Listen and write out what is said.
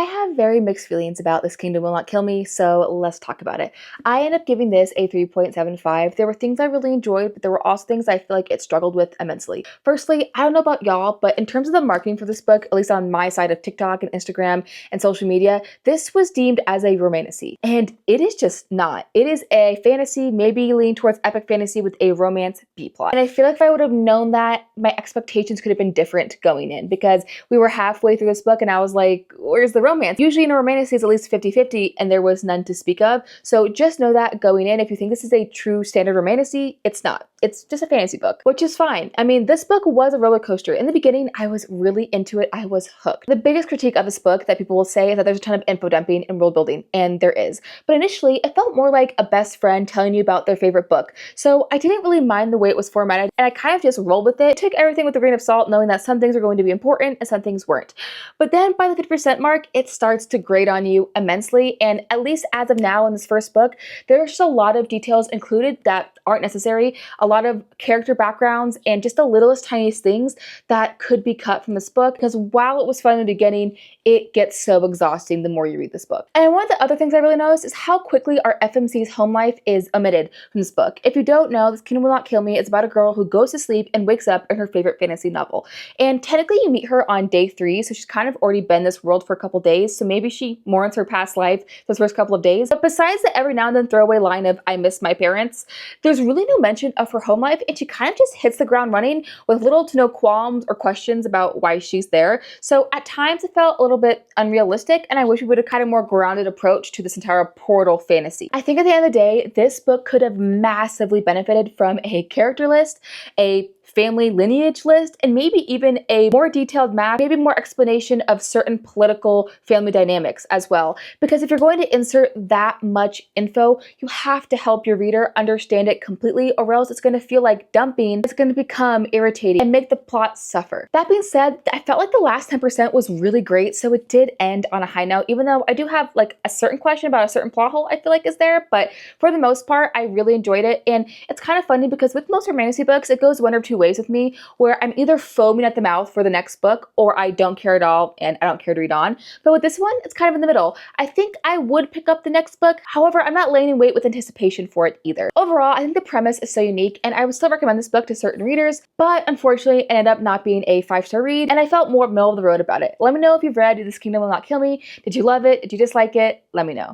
I have very mixed feelings about This Kingdom Will Not Kill Me, so let's talk about it. I end up giving this a 3.75. There were things I really enjoyed, but there were also things I feel like it struggled with immensely. Firstly, I don't know about y'all, but in terms of the marketing for this book, at least on my side of TikTok and Instagram and social media, this was deemed as a romantasy. And it is just not. It is a fantasy, maybe leaning towards epic fantasy with a romance B-plot. And I feel like if I would have known that, my expectations could have been different going in, because we were halfway through this book and I was like, where's the romance? Usually in a romantasy it's at least 50-50 and there was none to speak of. So just know that going in, if you think this is a true standard romantasy, it's not. It's just a fantasy book, which is fine. I mean, this book was a roller coaster. In the beginning, I was really into it. I was hooked. The biggest critique of this book that people will say is that there's a ton of info dumping and world building, and there is. But initially, it felt more like a best friend telling you about their favorite book. So I didn't really mind the way it was formatted, and I kind of just rolled with it. Took everything with a grain of salt, knowing that some things are going to be important and some things weren't. But then by the 50% mark, it starts to grate on you immensely, and at least as of now in this first book, there's just a lot of details included that aren't necessary, a lot of character backgrounds, and just the littlest tiniest things that could be cut from this book, because while it was fun in the beginning, it gets so exhausting the more you read this book. And one of the other things I really noticed is how quickly our FMC's home life is omitted from this book. If you don't know, This Kingdom Will Not Kill Me is about a girl who goes to sleep and wakes up in her favorite fantasy novel. And technically you meet her on day 3, so she's kind of already been in this world for a couple days, so maybe she mourns her past life those first couple of days. But besides the every now and then throwaway line of "I miss my parents," there's really no mention of her home life, and she kind of just hits the ground running with little to no qualms or questions about why she's there. So at times it felt a little bit unrealistic, and I wish we would have kind of more grounded approach to this entire portal fantasy. I think at the end of the day, this book could have massively benefited from a character list, a family lineage list, and maybe even a more detailed map, maybe more explanation of certain political family dynamics as well. Because if you're going to insert that much info, you have to help your reader understand it completely, or else it's going to feel like dumping. It's going to become irritating and make the plot suffer. That being said, I felt like the last 10% was really great, so it did end on a high note, even though I do have like a certain question about a certain plot hole I feel like is there, but for the most part, I really enjoyed it. And it's kind of funny because with most romantasy books, it goes one of two ways with me, where I'm either foaming at the mouth for the next book, or I don't care at all and I don't care to read on. But with this one, it's kind of in the middle. I think I would pick up the next book. However, I'm not laying in wait with anticipation for it either. Overall, I think the premise is so unique, and I would still recommend this book to certain readers, but unfortunately, it ended up not being a 5-star read, and I felt more middle of the road about it. Let me know if you've read This Kingdom Will Not Kill Me. Did you love it? Did you dislike it? Let me know.